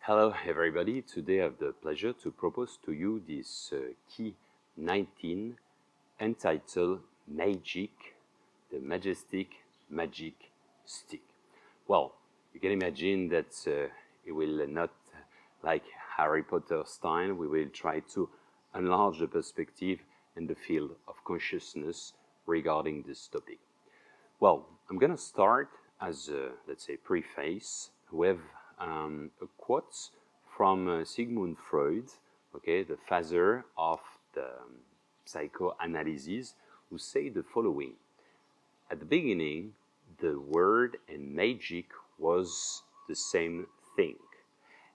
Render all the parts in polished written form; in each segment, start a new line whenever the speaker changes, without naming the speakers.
Hello everybody, today I have the pleasure to propose to you this key 19 entitled Magic, the majestic magic stick. Well, you can imagine that it will not like Harry Potter style, we will try to enlarge the perspective and the field of consciousness regarding this topic. Well, I'm going to start as a, let's say, preface with a quote from Sigmund Freud, okay, the father of the psychoanalysis, who say the following. At the beginning, the word and magic was the same thing.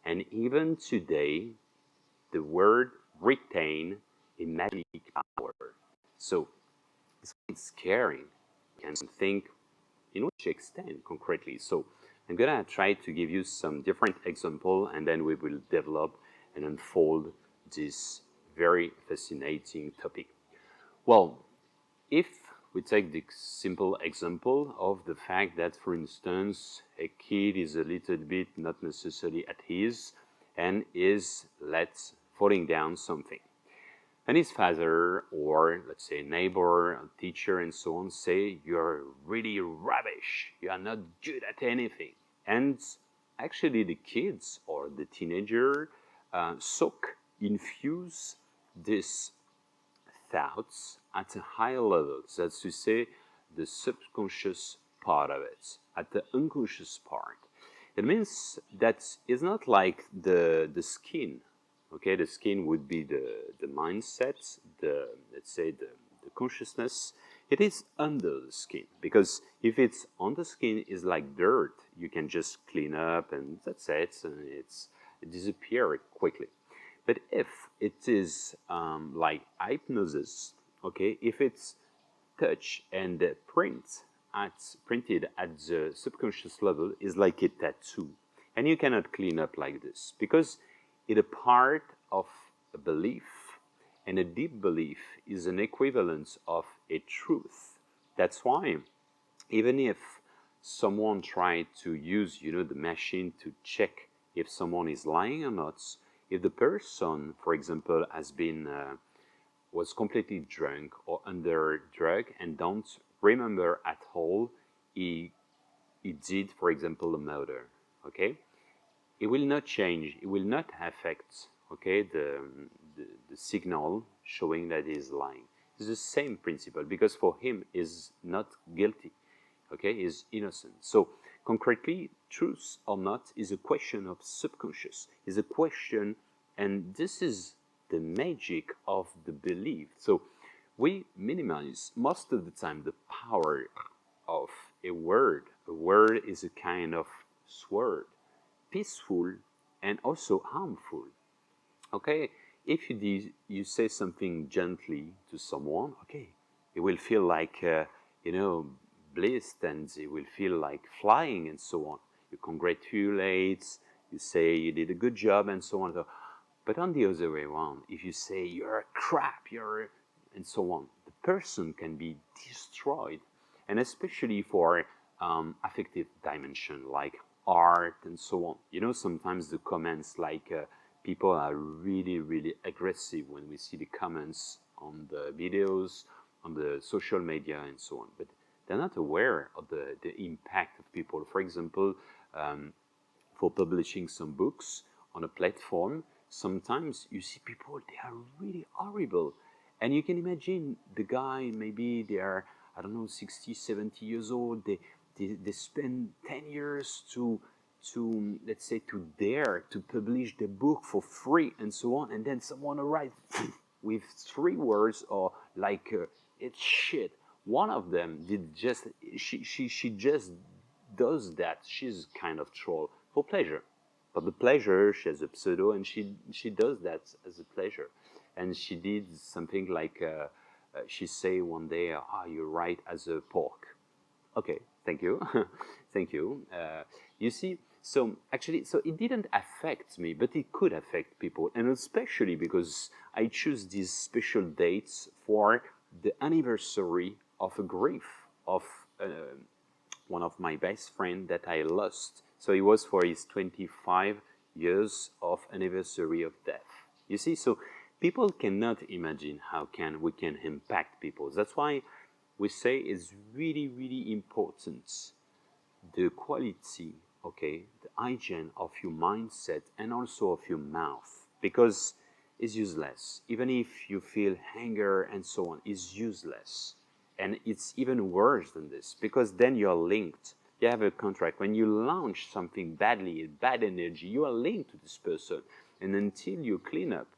And even today, the word retain a magic power. So it's quite scary. You can think in which extent concretely. So I'm gonna try to give you some different example, and then we will develop and unfold this very fascinating topic. Well, if we take the simple example of the fact that, for instance, a kid is a little bit not necessarily at ease and is falling down something. And his father, or let's say neighbor, a teacher, and so on, say, you're really rubbish, you are not good at anything. And actually the kids or the teenager infuse these thoughts at a higher level. That's to say, the subconscious part of it, at the unconscious part. It means that it's not like the skin. Okay, the skin would be the mindset, let's say the consciousness. It is under the skin, because if it's on the skin, it's like dirt. You can just clean up and that's it, and it disappears quickly. But if it is like hypnosis, okay, if it's touch and printed at the subconscious level, is like a tattoo, and you cannot clean up like this, because it's a part of a belief, and a deep belief is an equivalent of a truth. That's why even if someone tried to use, the machine to check if someone is lying or not, if the person, for example, was completely drunk or under drug and don't remember at all he did, for example, a murder, okay? It will not change, it will not affect, okay, the signal showing that he is lying. It's the same principle, because for him is not guilty, okay, is innocent. So concretely, truth or not is a question of subconscious, is a question, and this is the magic of the belief. So we minimize most of the time the power of a word. A word is a kind of sword, peaceful and also harmful. Okay, if you say something gently to someone, okay, it will feel like blissed, and it will feel like flying and so on. You congratulate, you say you did a good job and so on. But on the other way around, if you say you're a crap, and so on, the person can be destroyed. And especially for affective dimension like art and so on. Sometimes the comments like people are really, really aggressive when we see the comments on the videos, on the social media and so on. But they're not aware of the impact of people. For example, for publishing some books on a platform, sometimes you see people, they are really horrible. And you can imagine the guy, maybe they are, 60, 70 years old, they spend 10 years to let's say, to dare to publish the book for free and so on, and then someone arrives with 3 words, or like, it's shit. One of them she just does that. She's kind of troll for pleasure. For the pleasure, she has a pseudo, and she does that as a pleasure. And she did something like, she say one day, you write as a pork. Okay, thank you. Thank you. You see, so actually, so it didn't affect me, but it could affect people. And especially because I choose these special dates for the anniversary of a grief of one of my best friend that I lost. So it was for his 25 years of anniversary of death. You see, so people cannot imagine how we can impact people. That's why we say it's really, really important, the quality, okay, the hygiene of your mindset and also of your mouth, because it's useless. Even if you feel anger and so on, it's useless. And it's even worse than this, because then you're linked. You have a contract. When you launch something badly, bad energy, you are linked to this person. And until you clean up,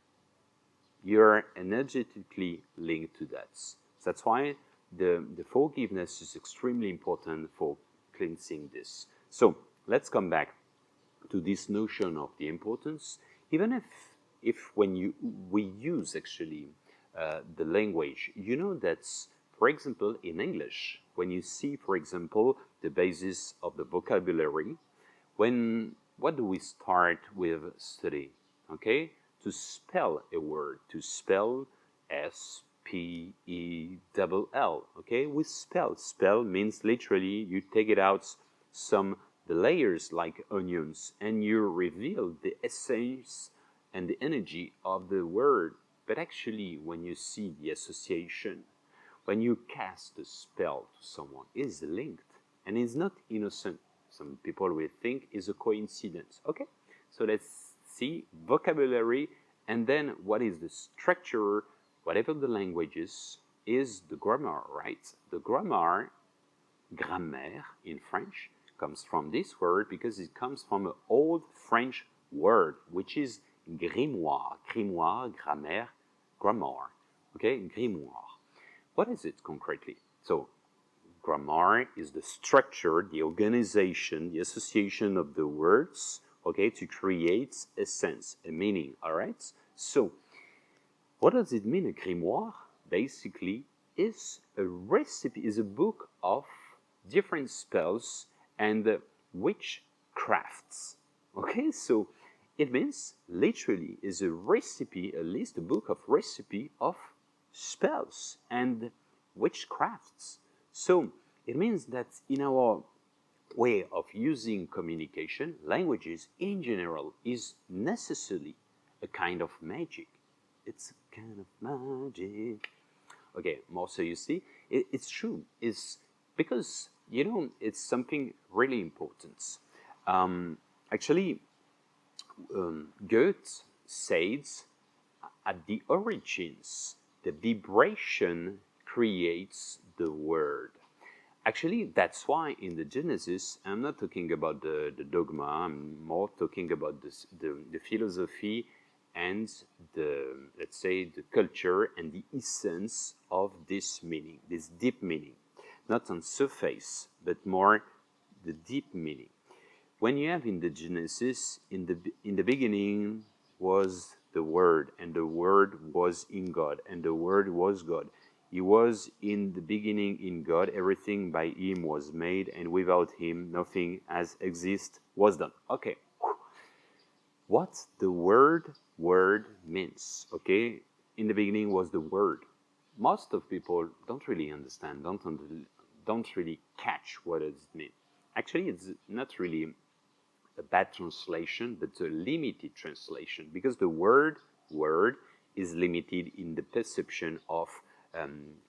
you're energetically linked to that. That's why the forgiveness is extremely important for cleansing this. So let's come back to this notion of the importance. Even if when we use actually the language, you know that, for example, in English, when you see, for example, the basis of the vocabulary, what do we start with study? Okay, to spell a word, to spell S-P-E-L-L. Okay, we spell. Spell means literally you take it out the layers like onions, and you reveal the essence and the energy of the word. But actually, when you see the association, when you cast a spell to someone, it's linked and it's not innocent. Some people will think it's a coincidence. Okay, so let's see vocabulary, and then what is the structure, whatever the language is the grammar, right? The grammar, grammaire in French, comes from this word because it comes from an old French word, which is grimoire. Grimoire, grammaire, grammar. Okay, grimoire. What is it concretely? So, grammar is the structure, the organization, the association of the words, okay, to create a sense, a meaning, all right? So, what does it mean, a grimoire? Basically, is a recipe, is a book of different spells and witchcrafts. Okay, so it means literally is a recipe, a list, a book of recipe of spells and witchcrafts. So it means that in our way of using communication, languages in general is necessarily a kind of magic. It's a kind of magic. Okay, more so you see, it's true. It's because, you know, it's something really important. Actually, Goethe says at the origins, the vibration creates the word. Actually, that's why in the Genesis, I'm not talking about the dogma, I'm more talking about the philosophy and let's say, the culture and the essence of this meaning, this deep meaning. Not on surface, but more the deep meaning. When you have in the Genesis, in the beginning was the Word, and the Word was in God, and the Word was God. He was in the beginning in God, everything by Him was made, and without Him nothing as exist was done. Okay, what the word means, okay? In the beginning was the Word. Most of people don't really understand, don't really catch what does it mean. Actually, it's not really a bad translation, but a limited translation, because the word is limited in the perception of,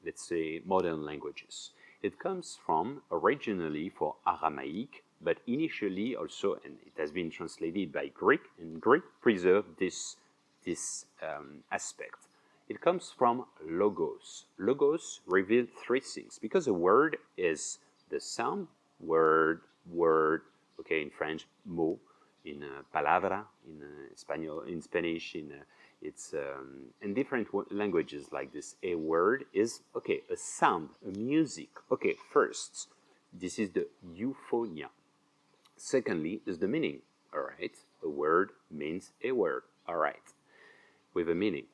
let's say, modern languages. It comes from originally for Aramaic, but initially also, and it has been translated by Greek, and Greek preserved this aspect. It comes from logos. Logos reveal three things, because a word is the sound, word, okay, in French, mot, in palabra, in Spanish, it's in different languages like this. A word is, okay, a sound, a music. Okay, first, this is the euphonia. Secondly, is the meaning. All right, a word means a word. All right, with a meaning.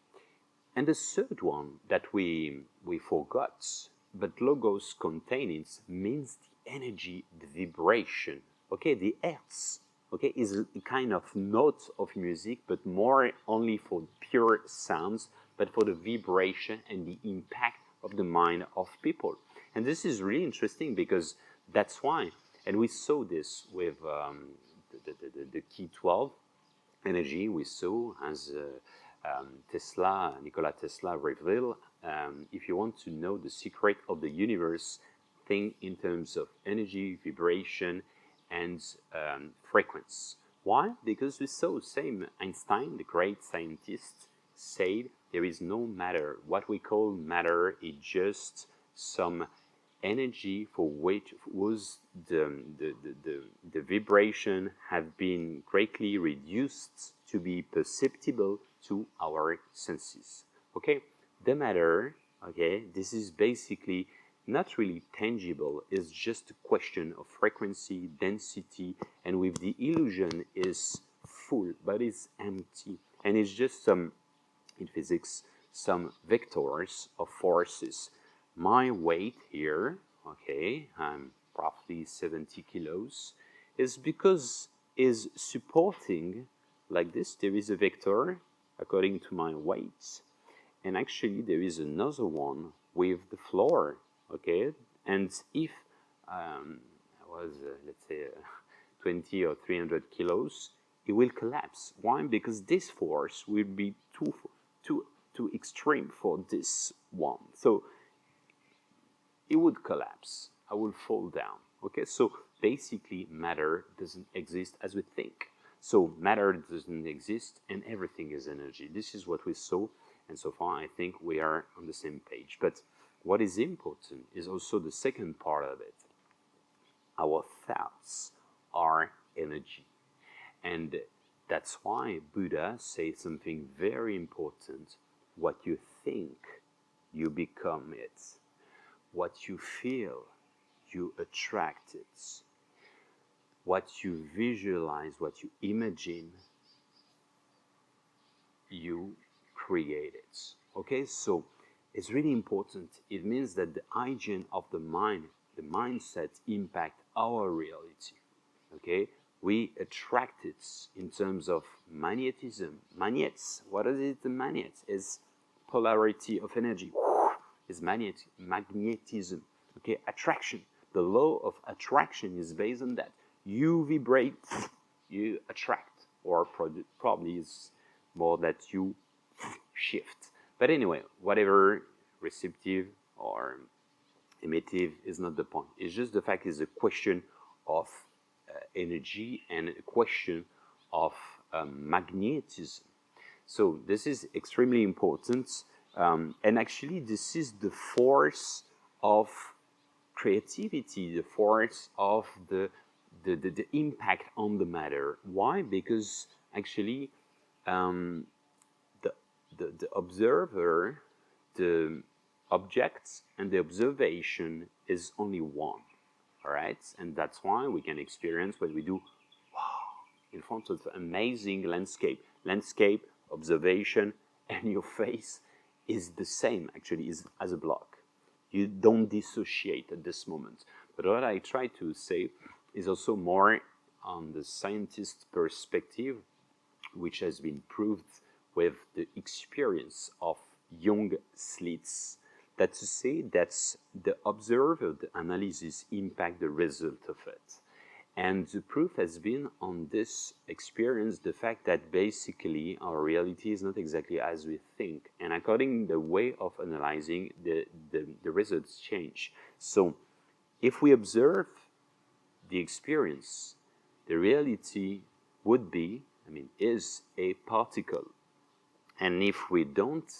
And the third one that we forgot, but logos contains, means the energy, the vibration. Okay, the hertz, okay, is a kind of note of music, but more only for pure sounds, but for the vibration and the impact of the mind of people. And this is really interesting, because that's why, and we saw this with the key 12, energy we saw as Nikola Tesla revealed. If you want to know the secret of the universe, think in terms of energy, vibration, and frequency. Why? Because we saw same Einstein, the great scientist, said there is no matter. What we call matter is just some energy for which was the vibration have been greatly reduced to be perceptible to our senses. Okay, the matter, okay, this is basically not really tangible. It's just a question of frequency, density, and with the illusion is full, but it's empty, and it's just some, in physics, some vectors of forces. My weight here, okay, I'm roughly 70 kilos, is because is supporting like this. There is a vector according to my weight, and actually there is another one with the floor, okay. And if I was, let's say, 20 or 300 kilos, it will collapse. Why? Because this force will be too extreme for this one. So it would collapse. I will fall down. Okay, so basically matter doesn't exist as we think. So matter doesn't exist and everything is energy. This is what we saw, and so far I think we are on the same page. But what is important is also the second part of it. Our thoughts are energy. And that's why Buddha says something very important. What you think, you become it. What you feel, you attract it. What you visualize, what you imagine, you create it. Okay, so it's really important. It means that the hygiene of the mind, the mindset, impact our reality. Okay, we attract it in terms of magnetism. Magnets, what is it? The magnet is polarity of energy. Is magnetism. Okay, attraction. The law of attraction is based on that. You vibrate, you attract, or probably is more that you shift. But anyway, whatever, receptive or emittive is not the point. It's just the fact is a question of energy and a question of magnetism. So this is extremely important. And actually, this is the force of creativity, the force of the impact on the matter. Why? Because actually, the observer, the objects, and the observation is only one. All right, and that's why we can experience what we do. Wow, in front of amazing landscape, observation, and your face is the same. Actually, is as a block. You don't dissociate at this moment. But what I try to say is also more on the scientist perspective, which has been proved with the experience of young slits. That's to say that the observer, the analysis impact the result of it. And the proof has been on this experience, the fact that basically our reality is not exactly as we think. And according to the way of analyzing, the results change. So if we observe the experience, the reality would be, is a particle. And if we don't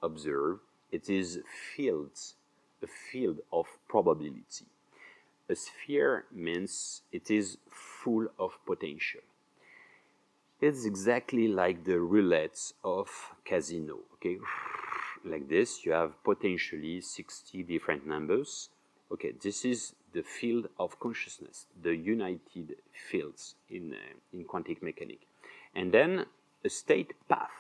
observe, it is a field of probability. A sphere means it is full of potential. It's exactly like the roulette of casino, okay? Like this, you have potentially 60 different numbers. Okay, this is the field of consciousness, the united fields in quantum mechanics. And then a state path,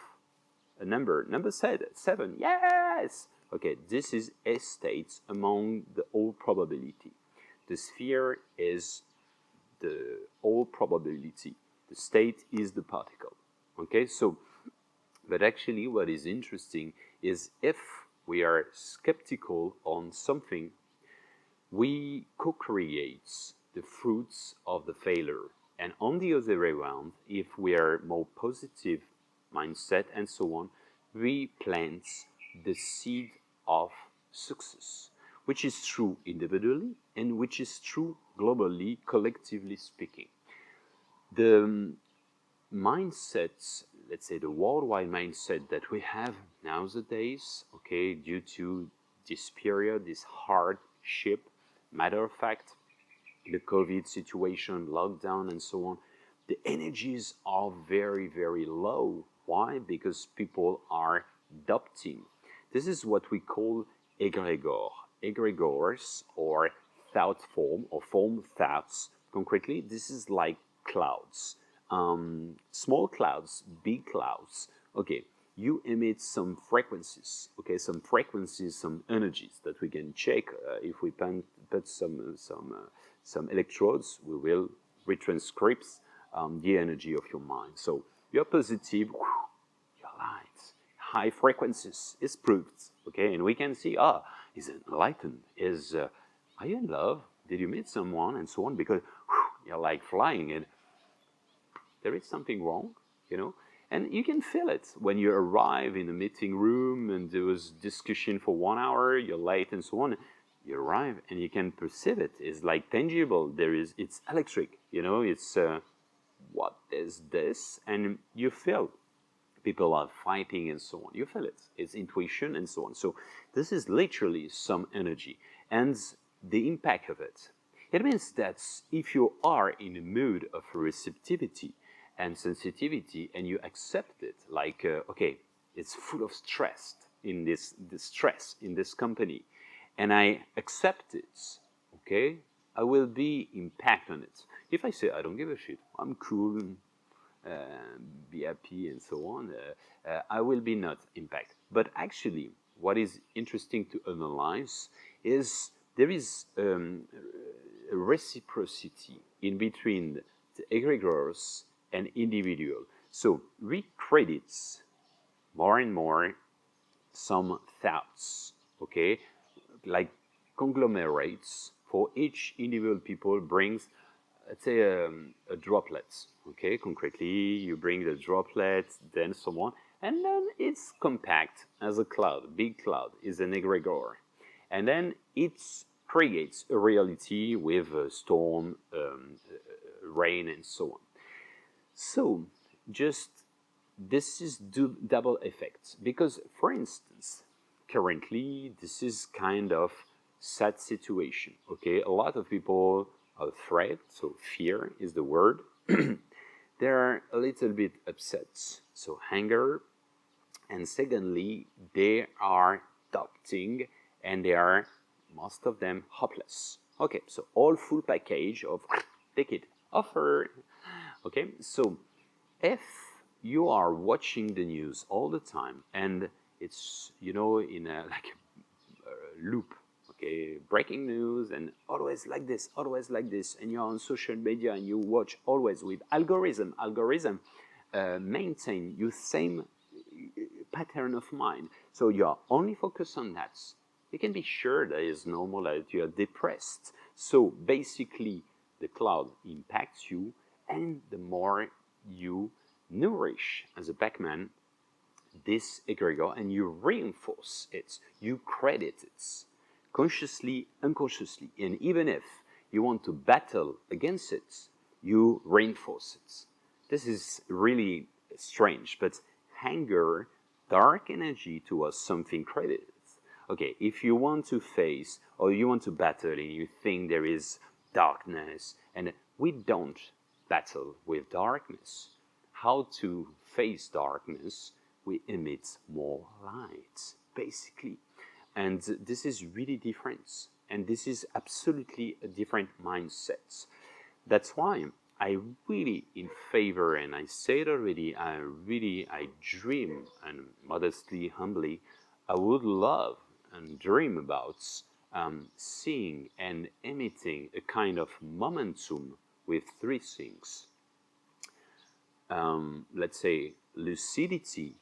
a number 7, yes! Okay, this is a state among the whole probability. The sphere is the whole probability. The state is the particle. Okay, so, but actually what is interesting is if we are skeptical on something, we co-create the fruits of the failure. And on the other way around, if we are more positive mindset and so on, we plant the seed of success, which is true individually and which is true globally, collectively speaking. The mindsets, let's say the worldwide mindset that we have nowadays, okay, due to this period, this hardship, matter of fact, the COVID situation, lockdown, and so on, the energies are very, very low. Why? Because people are adopting. This is what we call egregor. Egregors, or thought form, or form thoughts. Concretely, this is like clouds. Small clouds, big clouds. Okay, you emit some frequencies. Okay, some frequencies, some energies that we can check. If we put some electrodes, we will retranscribe the energy of your mind. So you're positive, you're light, high frequencies is proved. Okay, and we can see, is enlightened, are you in love? Did you meet someone, and so on? Because you're like flying, and there is something wrong, you know, and you can feel it when you arrive in a meeting room and there was discussion for 1 hour, you're late, and so on. You arrive and you can perceive it. It's like tangible. It's electric, you know. It's what is this? And you feel people are fighting and so on. You feel it. It's intuition and so on. So this is literally some energy, and the impact of it. It means that if you are in a mood of receptivity and sensitivity, and you accept it, like okay, it's full of stress in this stress in this company, and I accept it, okay, I will be impact on it. If I say I don't give a shit, I'm cool, be happy and so on, I will be not impact. But actually, what is interesting to analyze is there is a reciprocity in between the egregores and individual. So we credit more and more some thoughts, okay, like conglomerates. For each individual people brings, let's say, a droplet, okay, concretely you bring the droplet, then someone, and then it's compact as a cloud. Big cloud is an egregore, and then it creates a reality with a storm, rain, and so on. So just this is double effects, because for instance, currently this is kind of sad situation, okay, a lot of people are afraid, so fear is the word. They're a little bit upset, so anger, and secondly they are doubting, and they are, most of them, hopeless. Okay, so all full package of take it, offer. Okay, so if you are watching the news all the time, and it's, you know, in a like a loop, okay, breaking news, and always like this, and you're on social media and you watch always with algorithm maintain your same pattern of mind, so you're only focused on that. You can be sure that it's normal that you are depressed. So basically the cloud impacts you, and the more you nourish as a backman this egregore, and you reinforce it, you credit it, consciously, unconsciously, and even if you want to battle against it, you reinforce it. This is really strange, but anger, dark energy, towards something credited. Okay, if you want to face, or you want to battle, and you think there is darkness, and we don't battle with darkness. How to face darkness? We emit more light, basically. And this is really different. And this is absolutely a different mindset. That's why I really in favor, and I said already, I dream, and modestly, humbly, I would love and dream about seeing and emitting a kind of momentum with three things. Let's say lucidity,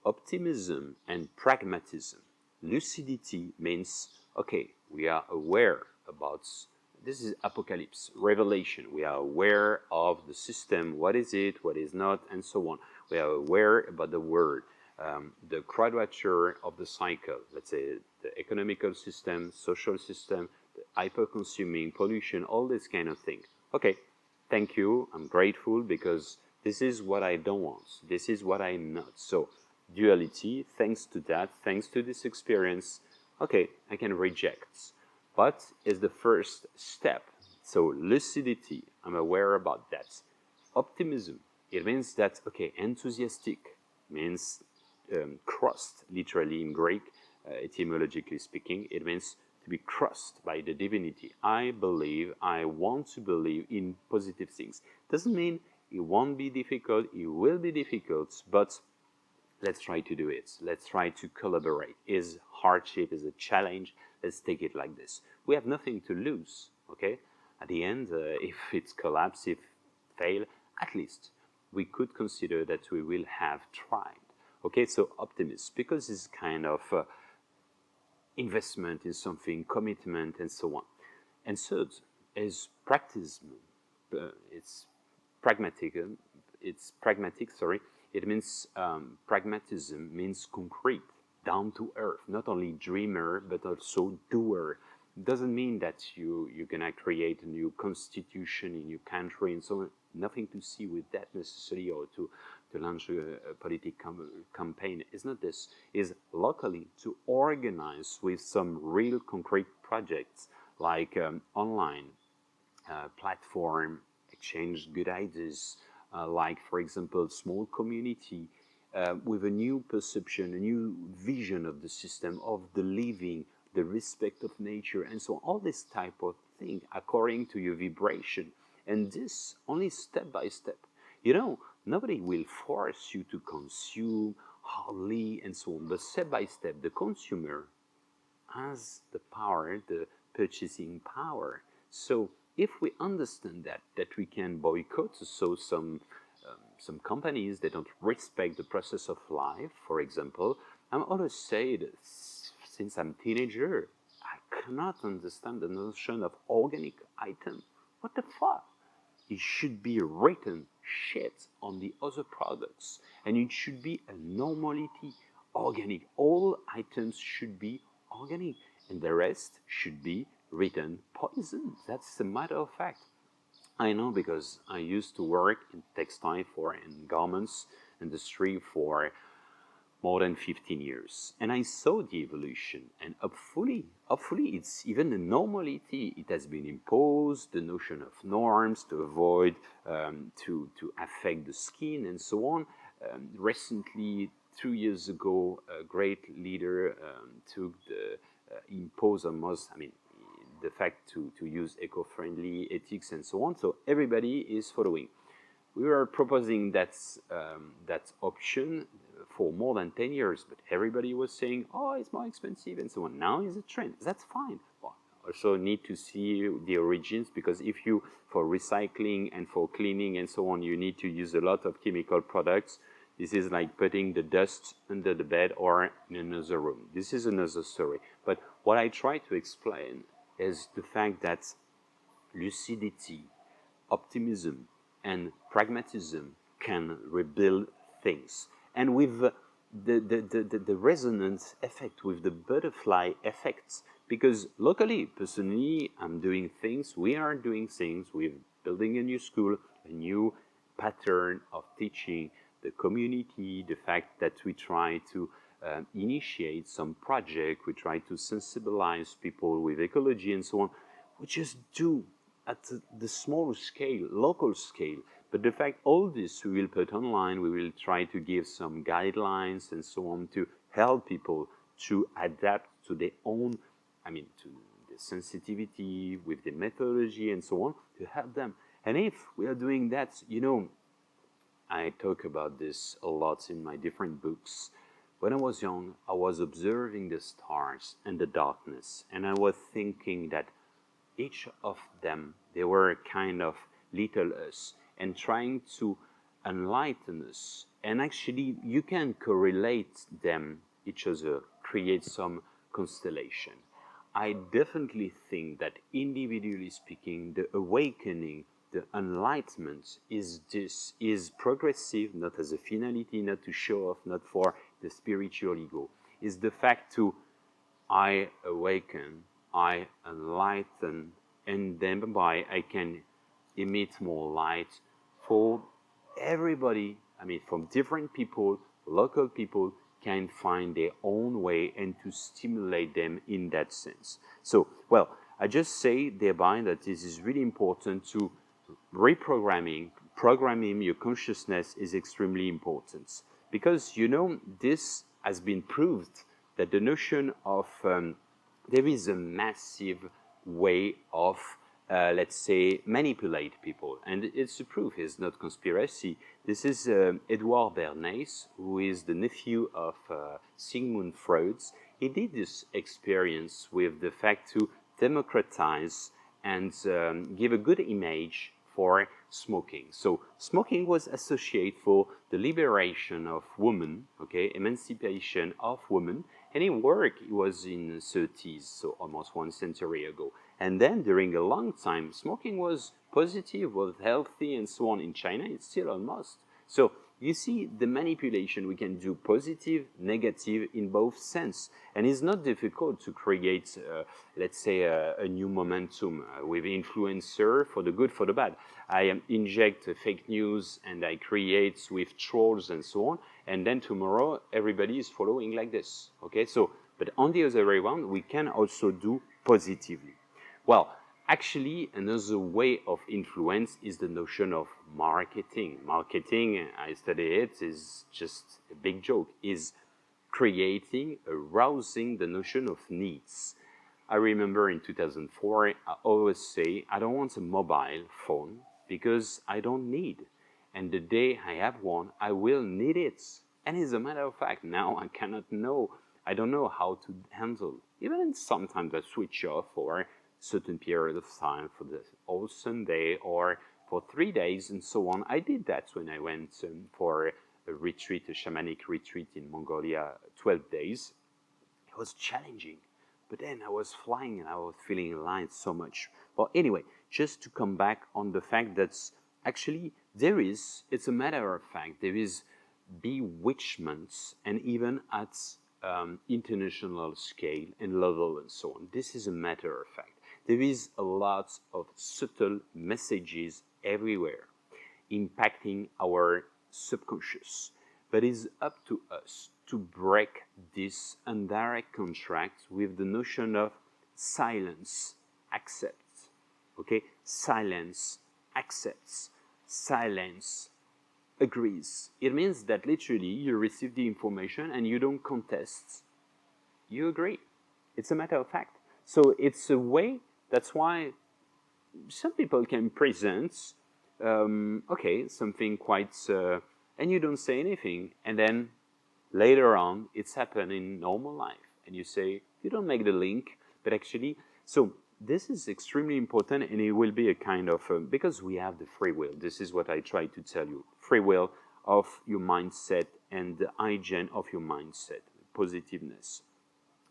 optimism, and pragmatism. Lucidity means, okay, we are aware about this is apocalypse, revelation. We are aware of the system, what is it, what is not, and so on. We are aware about the world, the quadrature of the cycle, let's say the economical system, social system, the hyper-consuming, pollution, all this kind of thing. Okay, thank you, I'm grateful because this is what I don't want, this is what I'm not. So duality, thanks to that, thanks to this experience, okay, I can reject. But is the first step. So lucidity, I'm aware about that. Optimism, it means that, okay, enthusiastic means crossed, literally in Greek, etymologically speaking, it means to be crossed by the divinity. I believe, I want to believe in positive things. Doesn't mean it won't be difficult, it will be difficult, but let's try to do it. Let's try to collaborate. Is hardship, is a challenge, let's take it like this. We have nothing to lose, okay? At the end, if it's collapse, if fail, at least we could consider that we will have tried. Okay, so optimism, because it's kind of investment in something, commitment, and so on. And third is practice. It's pragmatic. Sorry. It means pragmatism means concrete, down to earth. Not only dreamer, but also doer. Doesn't mean that you're gonna create a new constitution in your country and so on. Nothing to see with that necessarily, or to launch a political campaign. It's not this. It's locally to organize with some real concrete projects like online platform, exchange good ideas, like for example small community with a new perception, a new vision of the system, of the living, the respect of nature, and so on. All this type of thing according to your vibration, and this only step by step. You know, nobody will force you to consume hardly and so on, but step by step the consumer has the power, the purchasing power. So if we understand that we can boycott, so some companies, they don't respect the process of life, for example. I'm always said, since I'm teenager, I cannot understand the notion of organic item. What the fuck? It should be written shit on the other products, and it should be a normality, organic. All items should be organic, and the rest should be written poison. That's a matter of fact. I know because I used to work in textile and garments industry for more than 15 years, and I saw the evolution, and hopefully it's even a normality. It has been imposed, the notion of norms to avoid to affect the skin and so on. Recently, 2 years ago, a great leader took the impose almost, the fact to use eco-friendly ethics and so on. So everybody is following. We were proposing that option for more than 10 years, but everybody was saying, oh, it's more expensive and so on. Now it's a trend. That's fine. Well, also need to see the origins, because if you, for recycling and for cleaning and so on, you need to use a lot of chemical products. This is like putting the dust under the bed or in another room. This is another story. But what I try to explain is the fact that lucidity, optimism, and pragmatism can rebuild things. And with the resonance effect, with the butterfly effects, because locally, personally, I'm doing things, we are doing things, we're building a new school, a new pattern of teaching, the community, the fact that we try to initiate some project, we try to sensibilize people with ecology and so on. We just do at the small scale, local scale. But the fact all this we will put online, we will try to give some guidelines and so on to help people to adapt to their own, to the sensitivity with the methodology and so on, to help them. And if we are doing that, I talk about this a lot in my different books. When I was young, I was observing the stars and the darkness, and I was thinking that each of them, they were kind of little us, and trying to enlighten us. And actually, you can correlate them, each other, create some constellation. I definitely think that individually speaking, the awakening, the enlightenment is progressive, not as a finality, not to show off, not for the spiritual ego. Is the fact to I awaken, I enlighten, and thereby I can emit more light for everybody. I mean, from different people, local people can find their own way and to stimulate them in that sense. So, well, I just say thereby that this is really important to programming your consciousness is extremely important. Because, you know, this has been proved that the notion of there is a massive way of, let's say, manipulate people. And it's a proof, it's not conspiracy. This is Edouard Bernays, who is the nephew of Sigmund Freud. He did this experience with the fact to democratize and give a good image for smoking. So smoking was associated for the liberation of women, okay, emancipation of women, and in work it was in the 30s, so almost 1 century ago. And then during a long time, smoking was positive, was healthy, and so on. In China, it's still almost. So you see the manipulation, we can do positive, negative in both sense. And it's not difficult to create, let's say, a new momentum with influencer for the good, for the bad. I inject fake news and I create with trolls and so on. And then tomorrow, everybody is following like this. Okay, so, but on the other way around, we can also do positively. Well, actually, another way of influence is the notion of marketing. Marketing, I study it, is just a big joke, is creating, arousing the notion of needs. I remember in 2004, I always say, I don't want a mobile phone because I don't need. And the day I have one, I will need it. And as a matter of fact, now I cannot know, I don't know how to handle. Even sometimes I switch off for certain period of time for the whole Sunday or for 3 days and so on. I did that when I went for a retreat, a shamanic retreat in Mongolia, 12 days. It was challenging, but then I was flying and I was feeling light so much. But anyway, just to come back on the fact that actually there is, it's a matter of fact, there is bewitchments and even at international scale and level and so on. This is a matter of fact. There is a lot of subtle messages everywhere impacting our subconscious. But it's up to us to break this indirect contract with the notion of silence accepts. Okay? Silence accepts. Silence agrees. It means that literally you receive the information and you don't contest. You agree. It's a matter of fact. So it's a way. That's why some people can present, okay, something quite, and you don't say anything, and then later on, it's happened in normal life, and you say, you don't make the link, but actually, so this is extremely important, and it will be a kind of, because we have the free will, this is what I try to tell you, free will of your mindset and the hygiene of your mindset, positiveness,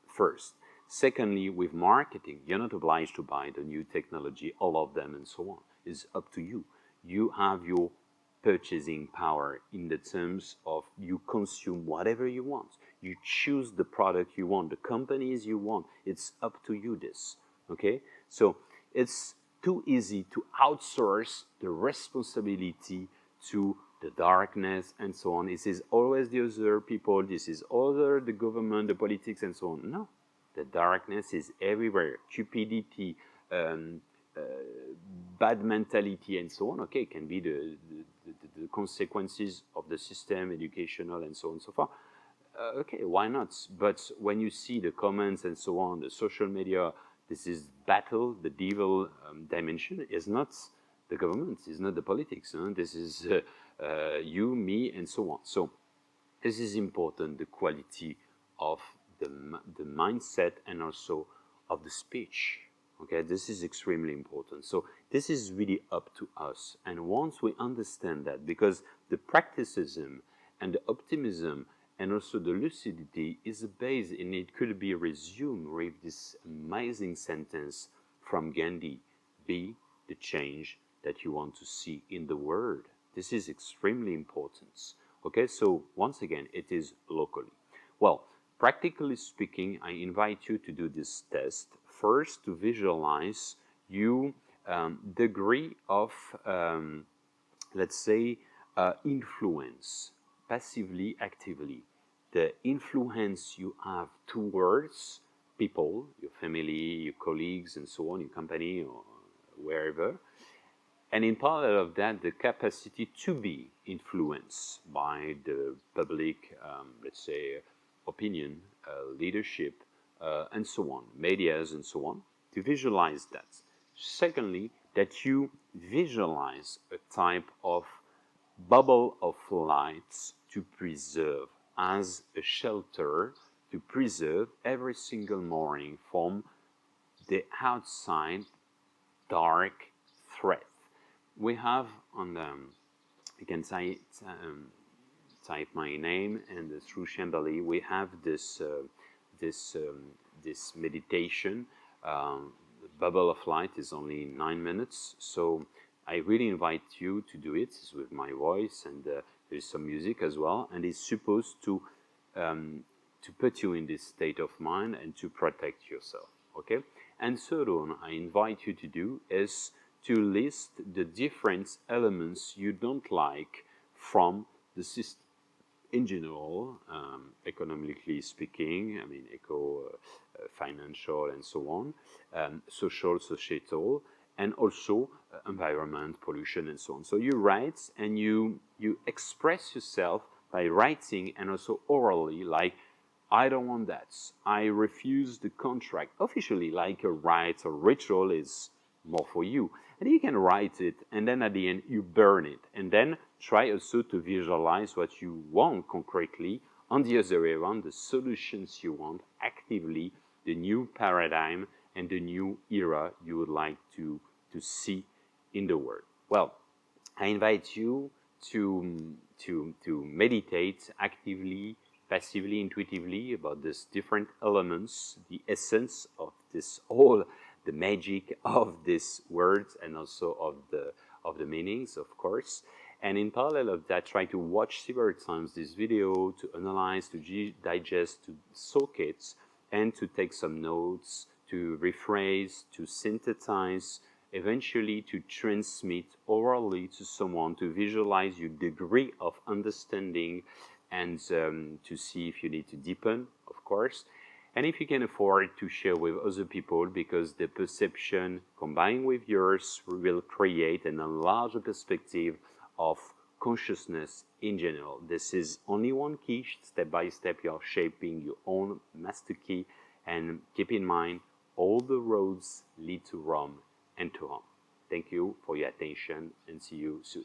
first. Secondly, with marketing, you're not obliged to buy the new technology, all of them and so on. It's up to you. You have your purchasing power in the terms of you consume whatever you want. You choose the product you want, the companies you want. It's up to you this, okay? So it's too easy to outsource the responsibility to the darkness and so on. This is always the other people, this is other the government, the politics and so on. No. The darkness is everywhere. Cupidity, bad mentality, and so on. Okay, it can be the consequences of the system, educational, and so on and so forth. Okay, why not? But when you see the comments and so on, the social media, this is battle, the devil dimension is not the government, is not the politics. Huh? This is you, me, and so on. So this is important, the quality of the mindset and also of the speech. Okay, this is extremely important. So this is really up to us. And once we understand that, because the practicism and the optimism and also the lucidity is a base, and it could be resumed with this amazing sentence from Gandhi: be the change that you want to see in the world. This is extremely important. Okay, so once again, it is locally. Well, practically speaking, I invite you to do this test. First, to visualize you degree of, let's say, influence, passively, actively. The influence you have towards people, your family, your colleagues, and so on, your company, or wherever. And in parallel of that, the capacity to be influenced by the public, let's say, opinion, leadership, and so on, medias, and so on, to visualize that. Secondly, that you visualize a type of bubble of light to preserve as a shelter, to preserve every single morning from the outside dark threat. We have on the, you can type my name, and through Shambhala we have this this meditation. The bubble of light is only 9 minutes, so I really invite you to do it. It's with my voice, and there's some music as well, and it's supposed to put you in this state of mind and to protect yourself. Okay. And third one I invite you to do is to list the different elements you don't like from the system in general, economically speaking, I mean, financial, and so on, social, societal, and also environment, pollution, and so on. So you write and you express yourself by writing and also orally, like, I don't want that. I refuse the contract. Officially, like a rite or ritual is more for you. And you can write it, and then at the end, you burn it. And then try also to visualize what you want concretely. On the other way around, the solutions you want actively, the new paradigm and the new era you would like to see in the world. Well, I invite you to meditate actively, passively, intuitively about these different elements, the essence of this whole, the magic of these words, and also of the meanings, of course. And in parallel of that, try to watch several times this video, to analyze, to digest, to soak it, and to take some notes, to rephrase, to synthesize, eventually to transmit orally to someone, to visualize your degree of understanding, and to see if you need to deepen, of course. And if you can afford to share with other people, because the perception combined with yours will create an enlarged perspective of consciousness in general. This is only one key. Step by step, you are shaping your own master key. And keep in mind, all the roads lead to Rome and to home. Thank you for your attention, and see you soon.